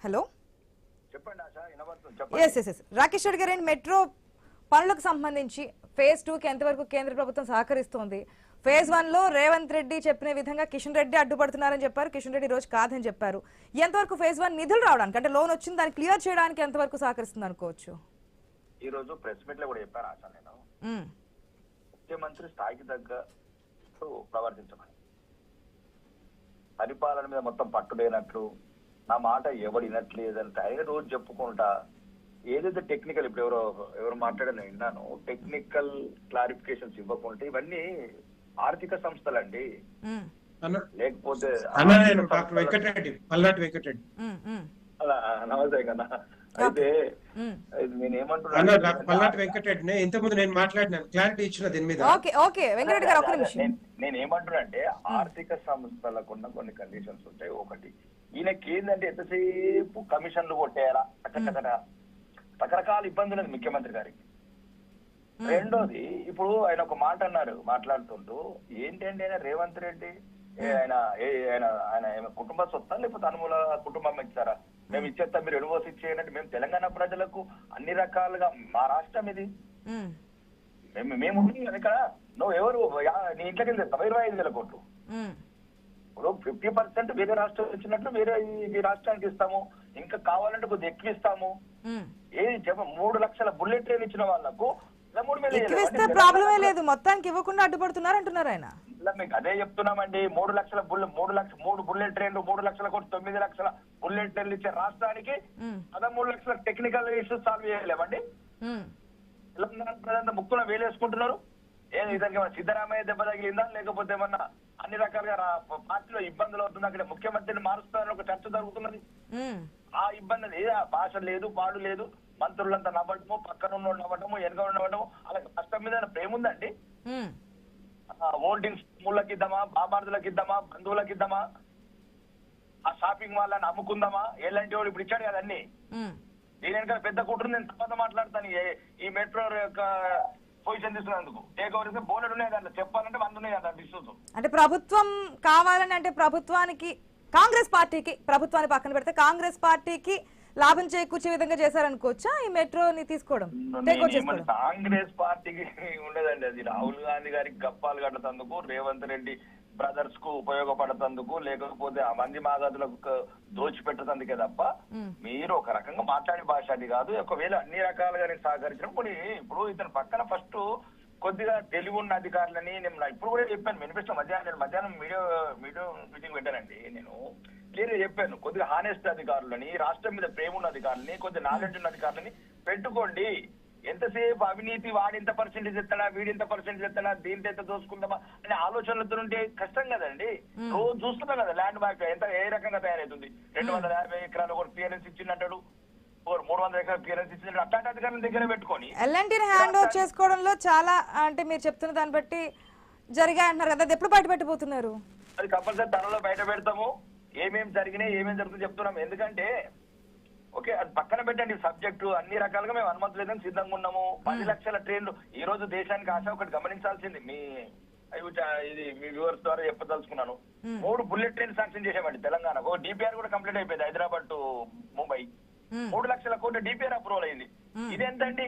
Hello చెప్పండి ఆశ వినబడుతుంది చెప్పండి. ఎస్ రాకేష్ రెడ్డి గారు మెట్రో పనులకు సంబంధించి ఫేజ్ 2 కి ఎంతవరకు కేంద్ర ప్రభుత్వం సహకరిస్తోంది? ఫేజ్ 1 లో రేవంత్ రెడ్డి చెప్పిన విధంగా కిషన్ రెడ్డి అడ్డుపడుతున్నారని చెప్పారు. కిషన్ రెడ్డి రోజు కాదని చెప్పారు. ఎంతవరకు ఫేజ్ 1 నిధులు రావడానికి అంటే లోన్ వచ్చింది దాన్ని క్లియర్ చేయడానికి ఎంతవరకు సహకరిస్తుంది అనుకోవచ్చు? ఈ రోజు ప్రెస్ మీట్ లో కూడా చెప్పాను ఆశ, నేను ముఖ్యమంత్రి స్థాయికి తగ్గట్టు ప్రవర్తించమని, పరిపాలన మీద మొత్తం పట్టులేనట్లు, నా మాట ఎవరు వినట్లేదంటే ఆయన రోజు చెప్పుకుంటా ఏదైతే టెక్నికల్ ఇప్పుడు ఎవరు మాట్లాడారో విన్నాను, టెక్నికల్ క్లారిఫికేషన్స్ ఇవ్వకుంటే ఇవన్నీ ఆర్థిక సంస్థలండి, లేకపోతే నమస్తే కన్నా. అయితే నేను వెంకటరెడ్డి ఇంతకుముందు నేను మాట్లాడినాను, క్లారిటీ ఇచ్చిన దీని మీద. నేను ఏమంటున్నానంటే ఆర్థిక సంస్థలకున్న కొన్ని కండిషన్స్ ఉంటాయి. ఒకటి, ఈయనకి ఏంటంటే ఎంతసేపు కమిషన్లు కొట్టేయాలా, రకరకాల ఇబ్బందులు ఉంది ముఖ్యమంత్రి గారికి. రెండోది, ఇప్పుడు ఆయన ఒక మాట అన్నారు మాట్లాడుతుంటూ, ఏంటంటే ఆయన రేవంత్ రెడ్డి ఆయన కుటుంబ సొత్తా లేకపోతే అనుమూల కుటుంబం ఇచ్చారా, మేము ఇచ్చేస్తాం మీరు ఎడువోసి ఇచ్చేయండి, మేము తెలంగాణ ప్రజలకు అన్ని రకాలుగా మా రాష్ట్రం ఇది, మేము ఇక్కడ నువ్వు ఎవరు నీ ఇంట్లోకి వెళ్తే 25,000 కోట్లు, ఇప్పుడు 50% వేరే రాష్ట్రం ఇచ్చినట్లు వేరే ఈ రాష్ట్రానికి ఇస్తాము, ఇంకా కావాలంటే కొద్దిగా ఎక్కువ ఇస్తాము. ఏది 3 లక్షల బుల్లెట్ ట్రైన్ ఇచ్చిన వాళ్ళకు ప్రాబ్లమే లేదు, మొత్తానికి ఇవ్వకుండా అడ్డుపడుతున్నారు అంటున్నారు ఆయన. మీకు అదే చెప్తున్నామండి, 3 బుల్లెట్ ట్రైన్లు 3 లక్షల కోట్లు 9 లక్షల బుల్లెట్ ట్రైన్లు ఇచ్చే రాష్ట్రానికి 13 లక్షల టెక్నికల్ ఇష్యూస్ సాల్వ్ చేయలేమండి. తెలంగాణ ప్రజలంతా ముక్కున వేలేసుకుంటున్నారు. ఇదానికి సిద్ధరామయ్య దెబ్బ తగిలిందా లేకపోతే ఏమన్నా అన్ని రకాలుగా పార్టీలో ఇబ్బందులు అవుతుంది, అక్కడ ముఖ్యమంత్రిని మారుస్తారని ఒక చర్చ జరుగుతున్నది. ఆ ఇబ్బంది భాష లేదు, పాడు లేదు, మంత్రులంతా నవ్వటము, పక్కన ఉన్న నవ్వటము, వెనక నవ్వటము, అలా రాష్ట్రం మీద ప్రేమ ఉందండి. హోల్డింగ్స్ మూలకి ఇద్దామా, బాబార్దులకు ఇద్దామా, బంధువులకు ఇద్దామా, ఆ షాపింగ్ వాళ్ళని అమ్ముకుందామా, ఎలాంటి వాడు ఇప్పుడు ఇచ్చాడు కదా అన్ని. దీని వెనకాల పెద్ద కుట్ర, నేను తప్పక మాట్లాడతాను. ఈ మెట్రో యొక్క పొజిషన్ తీసుకున్నందుకు టేక్ ఓవర్ ఇస్తే బోలెడు ఉన్నాయి, దాంట్లో చెప్పాలంటే 100 ఉన్నాయి కదా ఇష్యూస్. అంటే ప్రభుత్వం కావాలని అంటే ప్రభుత్వానికి, కాంగ్రెస్ పార్టీకి, ప్రభుత్వాన్ని పక్కన పెడితే కాంగ్రెస్ పార్టీకి లాభం చేకూర్చే విధంగా చేశారనుకోవచ్చా ఈ మెట్రోని తీసుకోవడం? కాంగ్రెస్ పార్టీకి ఉండదండి, అది రాహుల్ గాంధీ గారికి గప్పాలు కట్టతందుకు, రేవంత్ రెడ్డి బ్రదర్స్ కు ఉపయోగపడతందుకు, లేకపోతే ఆ మంది మాగాదులకు దోచిపెట్టతందుకే తప్ప మీరు ఒక రకంగా మాట్లాడే భాష అది కాదు. ఒకవేళ అన్ని రకాలుగా నేను సహకరించినప్పుడు, ఇప్పుడు ఇతను పక్కన ఫస్ట్ కొద్దిగా తెలివి ఉన్న అధికారులని నేను ఇప్పుడు కూడా చెప్పాను, మేనిఫెస్టో మధ్యాహ్నం మీడియా మీటింగ్ పెట్టానండి. నేను క్లియర్ గా చెప్పాను, కొద్దిగా హానెస్ట్ అధికారులని, రాష్ట్రం మీద ప్రేమ ఉన్న అధికారులని, కొద్దిగా నాలెడ్జ్ ఉన్న అధికారులని పెట్టుకోండి. ఎంతసేపు అవినీతి వాడింత పర్సెంటేజ్ ఎత్తడా, వీడింత పర్సెంటేజ్ ఎత్తడా, దీంతో ఎంత దోసుకుందామా అనే ఆలోచనలతో ఉంటే కష్టం కదండి. రోజు చూస్తున్నాం కదా ల్యాండ్ బ్యాంక్ ఏ రకంగా తయారవుతుంది. 250 ఎకరాలు ఒకటి క్లియరెన్స్ ఇచ్చిందంటాడు, 300 ఎకరాలు క్లియరెన్స్ ఇచ్చిందంటాడు. అట్లాంటి అధికారుల దగ్గర పెట్టుకొని ఎల్ఎన్టీని హ్యాండ్ ఓవర్ చేసుకోవడంలో చాలా అంటే మీరు చెప్తున్న దాన్ని బట్టి జరిగాయి అంటున్నారు కదా, అది ఎప్పుడు బయట పెట్టబోతున్నారు? అది కంపల్సరీ త్వరలో బయట పెడతాము. ఏమేమి జరిగినాయి, ఏమేమి జరుగుతుందో చెప్తున్నాం. ఎందుకంటే ఓకే, అది పక్కన పెట్టండి సబ్జెక్టు, అన్ని రకాలుగా మేము అనుమతులేదని సిద్ధంగా ఉన్నాము. 10 లక్షల ట్రైన్లు ఈ రోజు దేశానికి ఆశ. ఒకటి గమనించాల్సింది, ఇది మీ వ్యూవర్స్ ద్వారా చెప్పదలుచుకున్నాను. 3 బుల్లెట్ ట్రైన్ శాంక్షన్ చేసామండి తెలంగాణకు. డిపిఆర్ కూడా కంప్లీట్ అయిపోయింది, హైదరాబాద్ టు ముంబై. 3 లక్షల కోట్ల డిపిఆర్ అప్రూవల్ అయింది. ఇదేంటండి,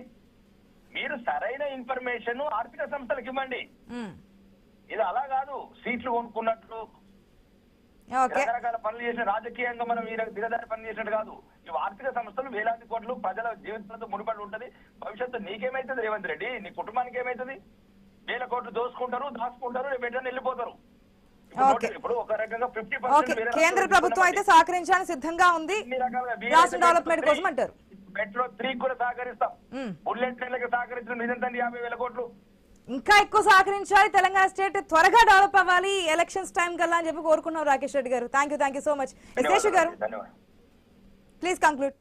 మీరు సరైన ఇన్ఫర్మేషన్ ఆర్థిక సంస్థలకు ఇవ్వండి. ఇది అలా కాదు, సీట్లు కొనుక్కున్నట్లు రకరకాల పనులు చేసిన, రాజకీయంగా మనం దిగదారి పని చేసినట్టు కాదు. ఇవి ఆర్థిక సంస్థలు వేలాది కోట్లు ప్రజల జీవితంతో ముడిపడి ఉంటది. భవిష్యత్తు నీకేమైతుంది రేవంత్ రెడ్డి, నీ కుటుంబానికి ఏమైతుంది? 1000 కోట్లు దోసుకుంటారు, దాచుకుంటారు, రేపు ఎట్లా వెళ్ళిపోతారు. ఇప్పుడు ఒక రకంగా 50% కేంద్ర ప్రభుత్వం అయితే సహకరించడానికి సిద్ధంగా ఉంది, రాష్ట్ర డెవలప్మెంట్ కోసం అంటారు. మెట్రో 3 కూడా సహకరిస్తాం, బుల్లెట్ ట్రైన్లకు సహకరించడం ఇదంతండి 50,000 కోట్లు. ఇంకా ఎక్కువ సహకరించాలి, తెలంగాణ స్టేట్ త్వరగా డెవలప్ అవ్వాలి ఎలక్షన్స్ టైం కల్లా అని చెప్పి కోరుకున్నాం. రాకేష్ రెడ్డి గారు, thank you so much. Seshu గారు, ప్లీజ్ కంక్లూడ్.